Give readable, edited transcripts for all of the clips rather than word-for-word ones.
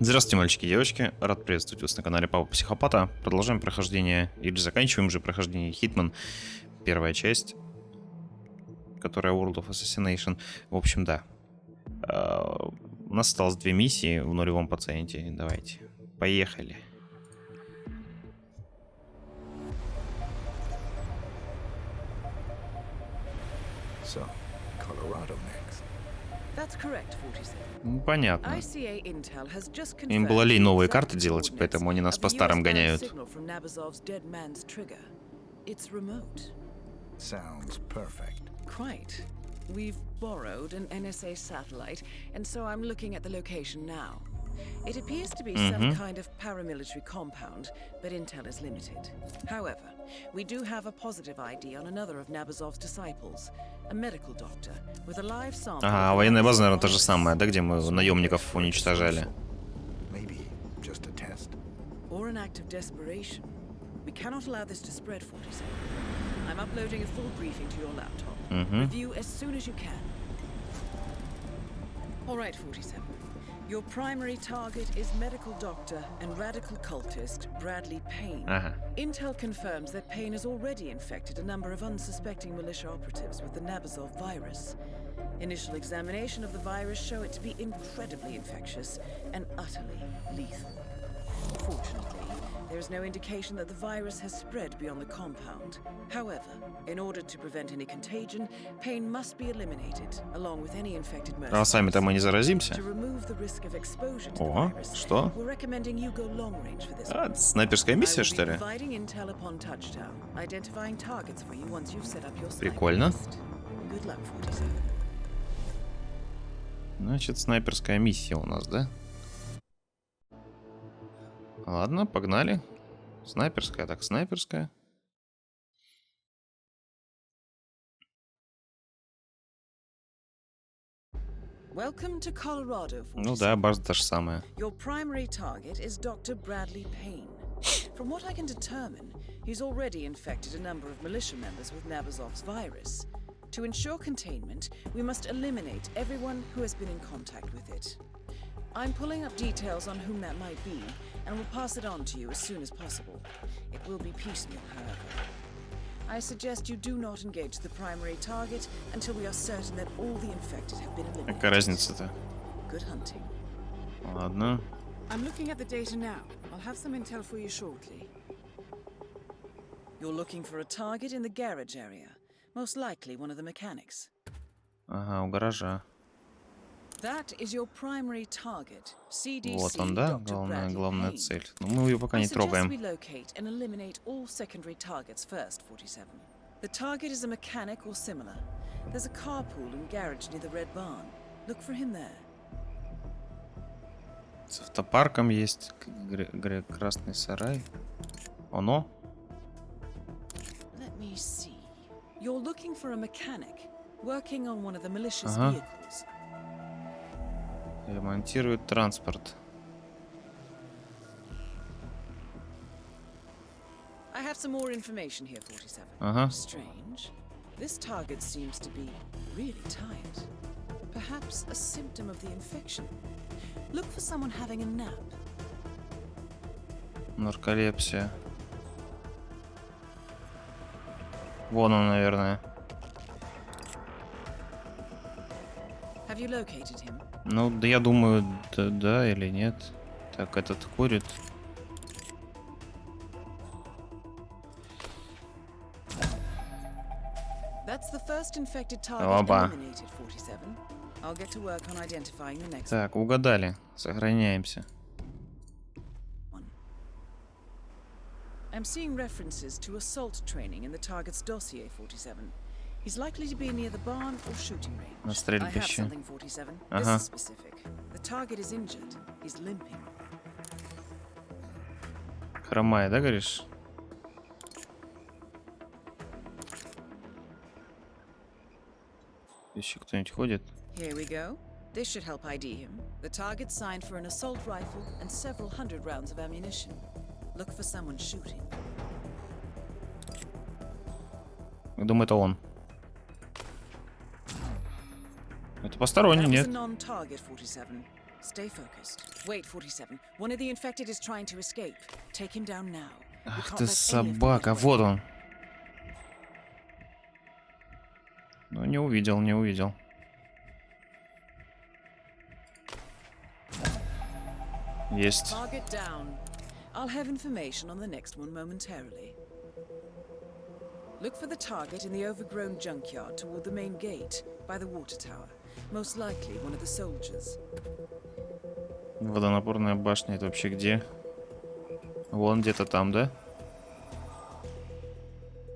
Здравствуйте, мальчики и девочки. Рад приветствовать вас на канале Папа Психопата. Продолжаем прохождение, или заканчиваем же прохождение Hitman, первая часть, которая World of Assassination. В общем, да. У нас осталось 2 миссии в нулевом пациенте. Давайте, поехали. So, Colorado next. That's correct, 47. Ну, понятно. ICA Intel has just Им было лень confirmed новые the карты exact делать, поэтому они нас coordinates по of the старым US-bound гоняют. signal from Nabazov's dead man's trigger. It's remote. Sounds perfect. Quite. We've borrowed an NSA satellite, and so I'm looking at the location now. It appears to be some kind of paramilitary compound, but intel is limited. However, we do have a positive ID on another of Nabazov's disciples, a medical doctor with a live sample. Ага, военная база, наверное, та же самая, да, где мы наемников уничтожали. Maybe just a test. Or an act of desperation. We cannot allow this to spread, 47. I'm uploading a full briefing to your laptop. Review as soon as you can. All right, 47. Your primary target is medical doctor and radical cultist Bradley Payne. Intel confirms that Payne has already infected a number of unsuspecting militia operatives with the Nabazov virus. Initial examination of the virus show it to be incredibly infectious and utterly lethal. Fortunately, there is no indication that the virus has spread beyond the compound. However, in order to prevent any contagion, Payne must be eliminated, along with any infected А сами-то мы не заразимся? To remove the risk of exposure to the О, virus, что? we're recommending you go long range for this. А, снайперская миссия, что ли? Providing intel upon touchdown, identifying targets for you once you've set up your Прикольно. Good luck, 47. Значит, снайперская миссия у нас, да? Ладно, погнали. Снайперская, так снайперская. Welcome to Colorado, 47. Ну да, база та же самая. Your primary target is Dr. Bradley Payne. From what I can determine, he's already infected a number of militia members with Nabazov's virus. To ensure containment, we must eliminate everyone who has been in contact with it. I'm pulling up details on whom that might be, and will pass it on to you as soon as possible. It will be piecemeal, however. I suggest you do not engage the primary target until we are certain that all the infected have been eliminated. Какая разница-то? Good hunting. Ладно. I'm looking at the data now. I'll have some intel for you shortly. You're looking for a target in the garage area. Most likely one of the mechanics. Ага, у гаража. That is your primary target. CDC, Вот он, да? Главная цель. Но мы ее пока не трогаем. we locate and eliminate all secondary targets first, 47. The target is a mechanic or similar. There's a carpool and garage near the Red Barn. Look for him there. С автопарком есть. Красный сарай. Оно? Let me see. You're looking for a mechanic working on one of the malicious Ага. vehicles. Ремонтирует транспорт. I have some more information here, 47. Ага. Strange. This target seems to be really tired. Perhaps a symptom of the infection. Look for someone having a nap. Нарколепсия. Вон он, наверное. Have you located him? Ну, да я думаю, да или нет. Так, этот курит. That's the first infected target Оба. eliminated, 47. I'll get to work on identifying the next Так, угадали. Сохраняемся. one. I'm seeing references to assault training in the target's dossier, 47. He's likely to be near the barn or shooting range. На I have стрельбище. something, 47. This Ага. is specific. The target is injured. He's limping. Хромая, да, говоришь? Еще кто-нибудь ходит? Here we go. This should help ID him. The target's signed for an assault rifle and several hundred rounds of ammunition. Look for someone shooting. Думаю, это он. Это посторонний, That was нет? a non-target, 47. Stay focused. Wait, 47. One of the infected is trying to escape. Take him down now. Ах ты собака, вот он. Ну, не увидел, не увидел. Есть. Target down. I'll have information on the next one momentarily. Look for the target in the overgrown junkyard toward the main gate, by the water tower. Most likely one of the soldiers. Водонапорная башня, это вообще где? Вон где-то там, да?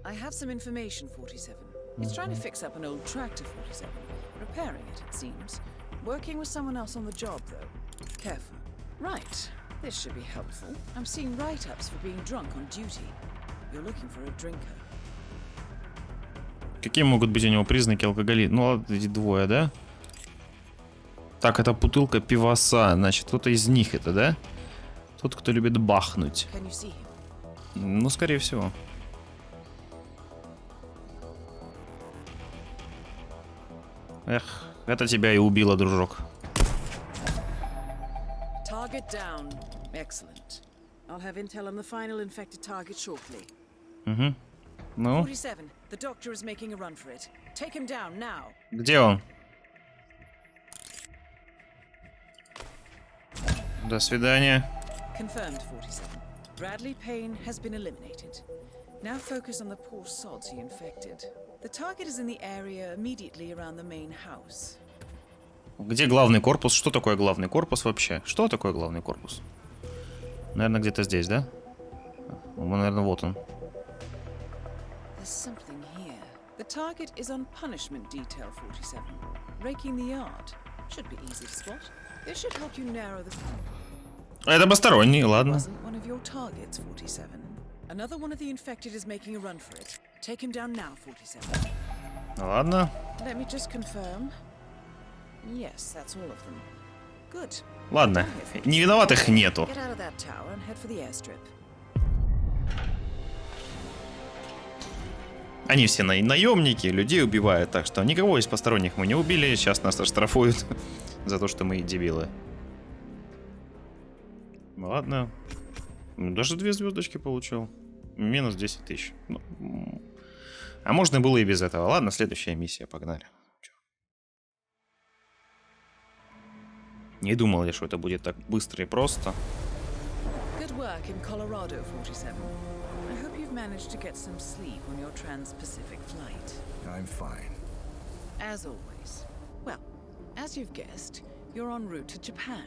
I have some information, 47. He's trying to fix up an old tractor, 47. Repairing it, it seems. Working with someone else on the job, though. Careful. Right. This should be helpful. I'm seeing write-ups for being drunk on duty. You're looking for a drinker. Какие могут быть у него признаки алкоголизма? Ну, ладно, эти двое, да? Так, это бутылка пивоса. Значит, кто-то из них это, да? Тот, кто любит бахнуть. Ну, скорее всего. Эх, это тебя и убило, дружок. Target down. Excellent. I'll have intel on the final infected target shortly. Угу. Ну? 47. The doctor is making a run for it. Take him down now. Где он? До свидания. Confirmed, 47. Bradley Payne has been eliminated. Now focus on the poor sods he infected. The target is in the area immediately around the main house. Где главный корпус? Что такое главный корпус вообще? Что такое главный корпус? Наверное, где-то здесь, да? Наверное, вот он. There's something here. The target is on punishment detail 47. Raking the yard. Should be easy to spot. This should help you narrow the Это посторонний, ладно. Wasn't one of your targets, 47. Another one of the infected is making a run for it. Take him down now, 47. Ладно. Let me just confirm. Yes, that's all of them. Good. Ладно. Невиноватых нету. Get out of that tower and head for the airstrip. Они все наемники, людей убивают, так что никого из посторонних мы не убили. Сейчас нас оштрафуют за то, что мы дебилы. Ладно. Даже 2 звездочки получил. Минус 10 тысяч. Ну, а можно было и без этого. Ладно, следующая миссия, погнали. Не думал я, что это будет так быстро и просто. Good work in Colorado, 47. I hope you've managed to get some sleep on your trans-Pacific flight. I'm fine. As always. Well, as you've guessed, you're en route to Japan.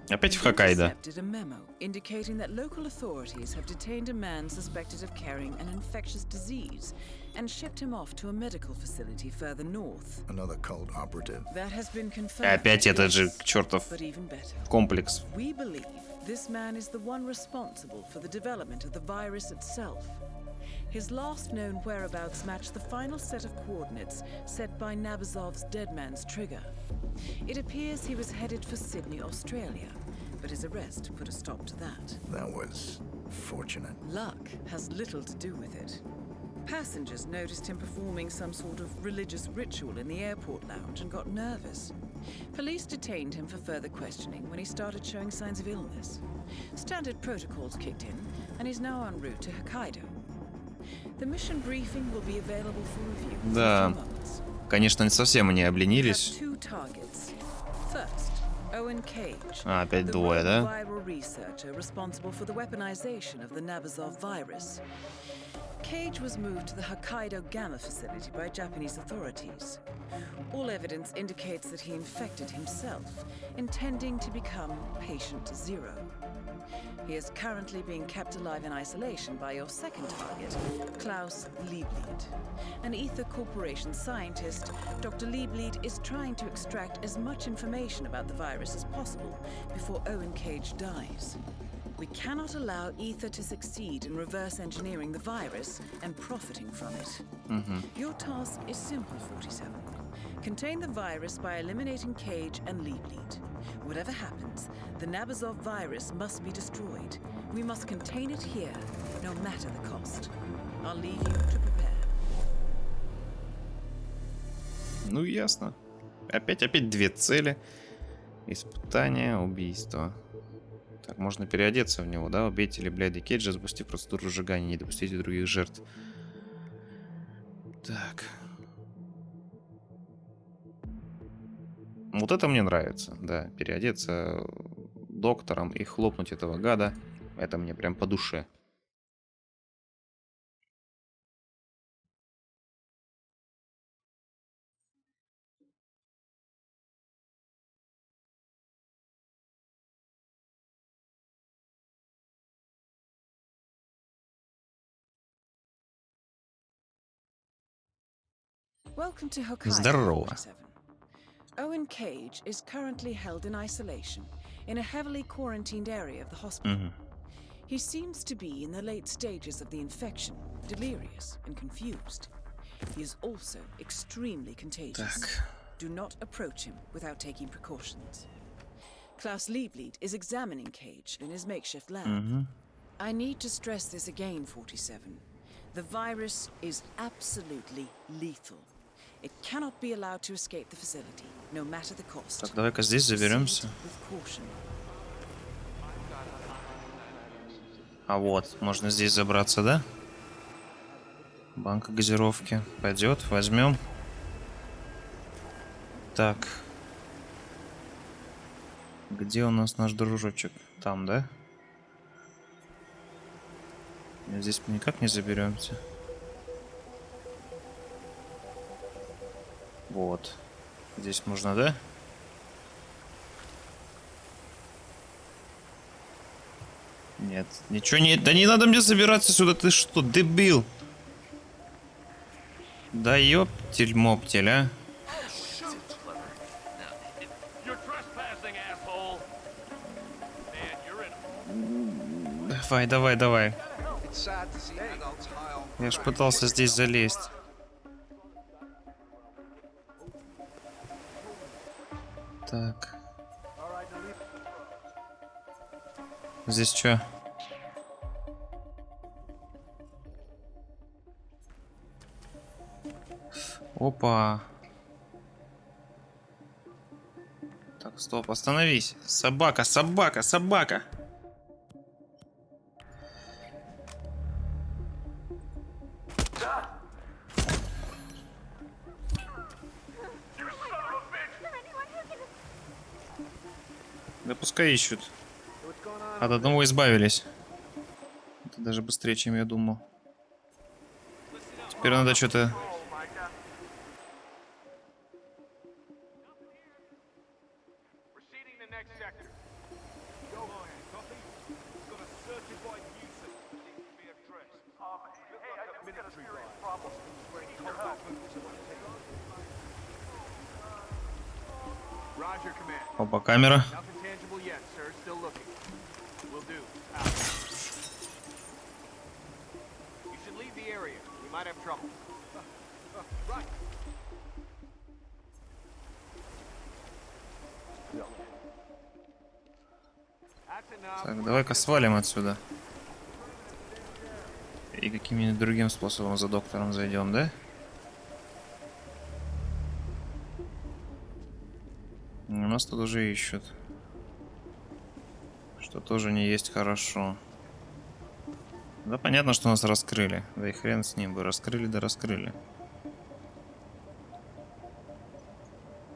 Опять в Хоккайдо. Intercepted a memo indicating that local authorities have detained a man suspected of carrying an infectious disease and shipped him off to a medical facility further north. Another cult operative. That has been confirmed. Опять этот же чертов But even better. комплекс. We believe this man is the one responsible for the development of the virus itself. His last known whereabouts match the final set of coordinates set by Nabazov's dead man's trigger. It appears he was headed for Sydney, Australia, but his arrest put a stop to that. That was fortunate. Luck has little to do with it. Passengers noticed him performing some sort of religious ritual in the airport lounge and got nervous. Police detained him for further questioning when he started showing signs of illness. Standard protocols kicked in, and he's now en route to Hokkaido. The mission briefing will be available for review. Да, конечно, совсем не обленились. А, опять двое, да? Viral researcher responsible for the weaponization of the Nabazov virus. Cage was moved to the Hokkaido Gamma facility by Japanese authorities. All evidence indicates that he infected himself, intending to become Patient Zero. He is currently being kept alive in isolation by your second target, Klaus Liebleed. An Ether Corporation scientist, Dr. Liebleed is trying to extract as much information about the virus as possible before Owen Cage dies. We cannot allow Ether to succeed in reverse engineering the virus and profiting from it. Your task is simple, 47. Contain the virus by eliminating Cage and Liebleed. Whatever happens, the Nabazov virus must be destroyed. We must contain it here, no matter the cost. I'll leave you to prepare. Ну, ясно. Опять 2 цели. Испытание, убийство. Так, можно переодеться в него, да? Убейте или Бляди Кейджа, запусти процедуру сжигания, не допустите других жертв. Так. Вот это мне нравится, да. Переодеться доктором и хлопнуть этого гада. Это мне прям по душе. Welcome to Hokkaido, Здорово. 47. Owen Cage is currently held in isolation in a heavily quarantined area of the hospital. He seems to be in the late stages of the infection, delirious and confused. He is also extremely contagious. Так. Do not approach him without taking precautions. Klaus Liebleed is examining Cage in his makeshift lab. I need to stress this again, 47. The virus is absolutely lethal. It cannot be allowed to escape the facility, no matter the cost. Так, давай-ка здесь заберемся. А вот, можно здесь забраться, да? Банка газировки. Пойдет, возьмем. Так. Где у нас наш дружочек? Там, да? Здесь мы никак не заберемся. Вот. Здесь можно, да? Нет, ничего не... Да не надо мне забираться сюда, ты что, дебил? Да ёптель-моптель, а? Давай, давай, давай. Я ж пытался здесь залезть. Так. Здесь что? Опа. Так, стоп, остановись. Собака, собака, собака. Да пускай ищут. От одного избавились. Это даже быстрее, чем я думал. Теперь надо что-то... Опа, камера. Так, давай-ка свалим отсюда. И каким-нибудь другим способом за доктором зайдем, да? У нас тут уже ищут. Что тоже не есть хорошо. Да понятно, что нас раскрыли. Да и хрен с ним бы. Раскрыли, да раскрыли.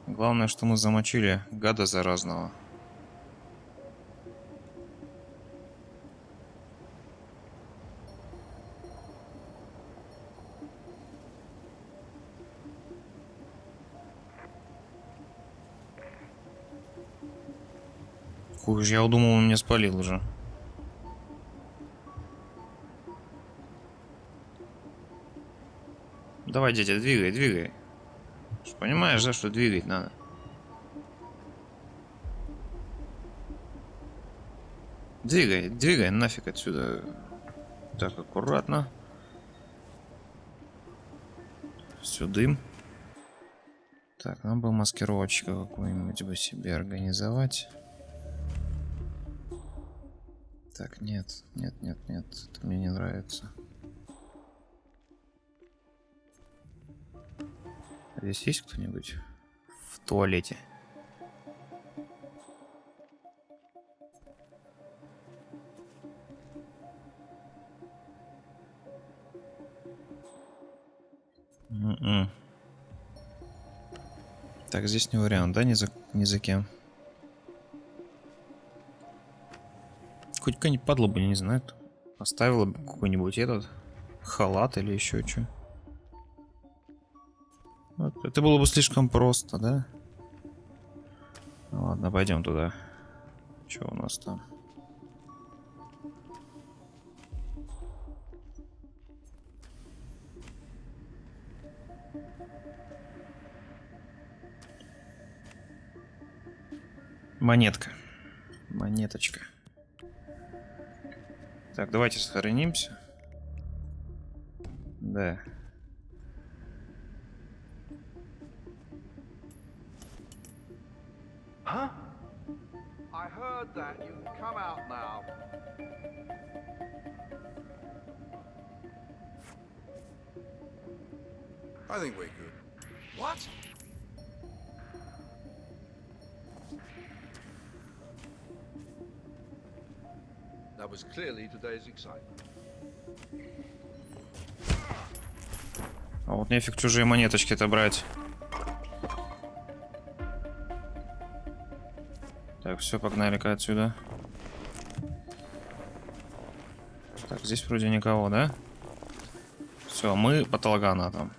Главное, что мы замочили гада заразного. Уж я думал, он меня спалил уже. Давай, дядя, двигай, двигай. Понимаешь, да, что двигать надо? Двигай, двигай нафиг отсюда. Так, аккуратно. Все, дым. Так, нам бы маскировочка какую-нибудь бы себе организовать. Так, нет, нет, нет, нет, это мне не нравится. Здесь есть кто-нибудь в туалете? Так, здесь не вариант, да, ни за кем. Хоть какая-нибудь падла бы, не знаю, оставила бы какой-нибудь этот халат или еще что. Вот, это было бы слишком просто, да? Ладно, пойдем туда. Что у нас там? Монетка. Монеточка. Так, давайте сохранимся. Да. Huh? I heard that. You can come out now. I think we're good. What? That was clearly today's excitement. А вот нефиг чужие монеточки-то брать. Так, все, погнали-ка отсюда. Так, здесь вроде никого, да? Все, мы патологоанатом.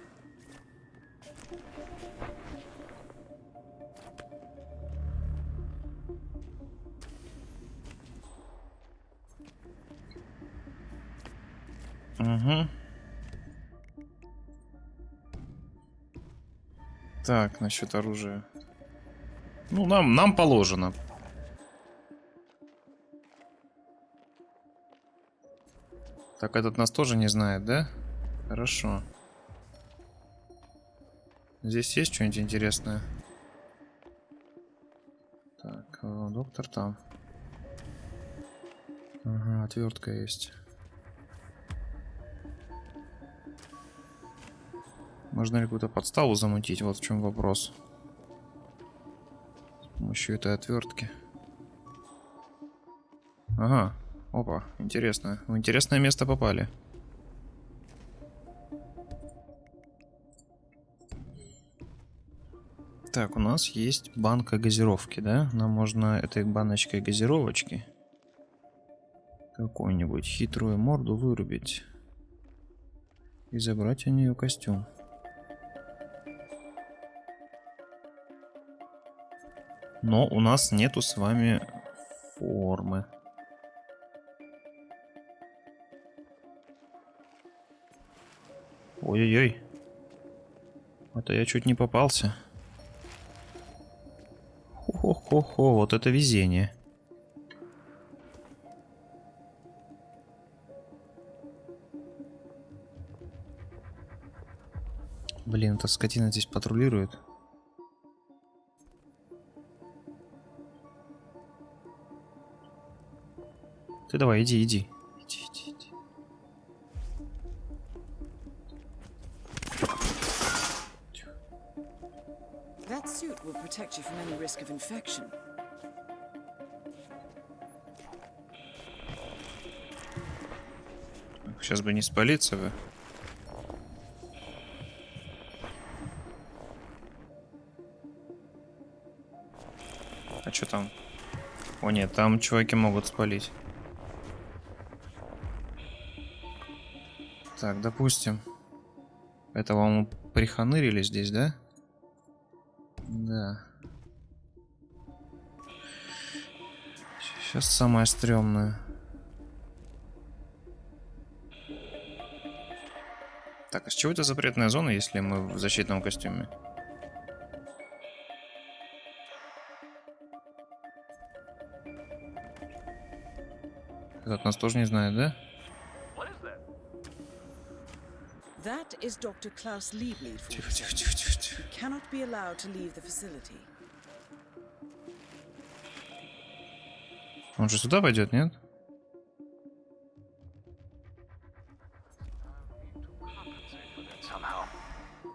Угу. Так, насчет оружия. Ну, нам положено. Так, этот нас тоже не знает, да? Хорошо. Здесь есть что-нибудь интересное? Так, доктор там. Ага, отвертка есть. Можно ли какую-то подставу замутить? Вот в чем вопрос. С помощью этой отвертки. Ага. Опа, интересно. В интересное место попали. Так, у нас есть банка газировки, да? Нам можно этой баночкой газировочки какую-нибудь хитрую морду вырубить и забрать у нее костюм. Но у нас нету с вами формы. Ой-ой-ой. Это я чуть не попался. Хо-хо-хо-хо, вот это везение. Блин, эта скотина здесь патрулирует. Ты давай, иди. Иди. That suit will protect you from any risk of infection. Сейчас бы не спалиться бы. А что там? О нет, там чуваки могут спалить. Так, допустим. Это вам приханырили здесь, да? Да. Сейчас самое стрёмное. Так, а с чего это запретная зона, если мы в защитном костюме? Этот нас тоже не знает, да? That is Dr. Klaus Liebleed. Тихо. He cannot be allowed to leave the facility. Он же сюда пойдет, нет?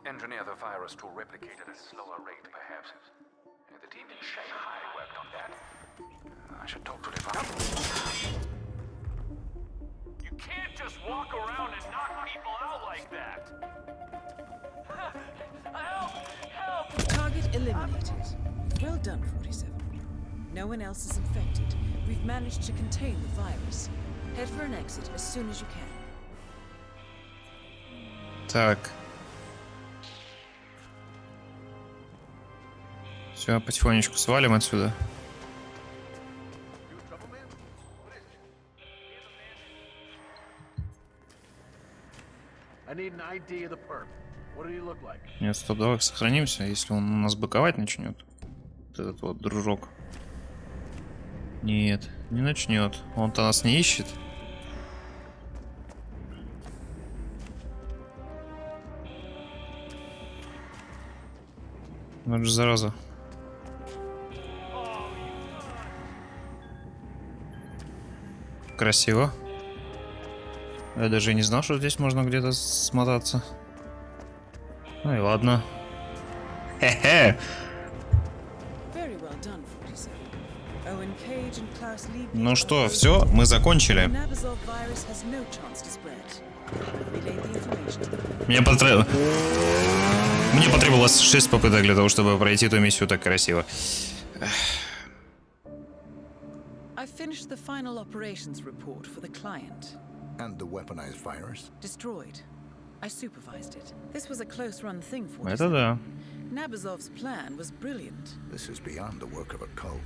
Engineer the virus to replicate at a slower rate, perhaps. The team in Shanghai worked on that. I should talk to the virus. You can't just walk around and knock people out like that. Target eliminated. Well done, 47. No one else is infected. We've managed to contain the virus. Head for an exit as soon as you can. Так. Все, потихонечку свалим отсюда. I need an ID of the perp. What did he look like? Нет, стоп, давай сохранимся, если он у нас быковать начнет. Вот этот вот дружок. Нет, не начнет. Он-то нас не ищет. Вот же зараза. Красиво. Я даже не знал, что здесь можно где-то смотаться. Ну и ладно. Хе-хе. Ну что, все, мы закончили. Мне потребовалось 6 попыток для того, чтобы пройти эту миссию так красиво. Finished the final operations report for the client. And the weaponized virus? Destroyed. I supervised it. This was a close-run thing for us. Это да. Nabazov's plan was brilliant. This is beyond the work of a cult.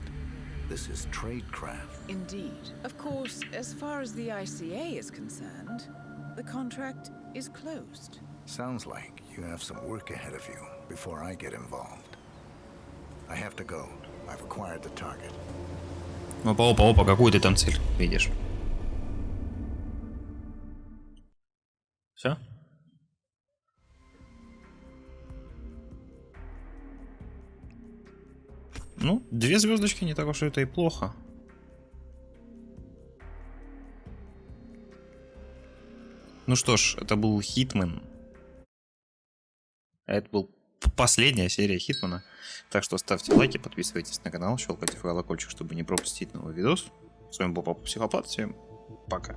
This is tradecraft. Indeed. Of course, as far as the ICA is concerned, the contract is closed. Sounds like you have some work ahead of you before I get involved. I have to go. I've acquired the target. Опа, какую ты там цель видишь? Все? Ну, 2 звездочки, не так уж это и плохо. Ну что ж, это был Hitman. Это был последняя серия Хитмана. Так что ставьте лайки, подписывайтесь на канал, щелкайте в колокольчик, чтобы не пропустить новый видос. С вами был Папа Психопат. Всем пока.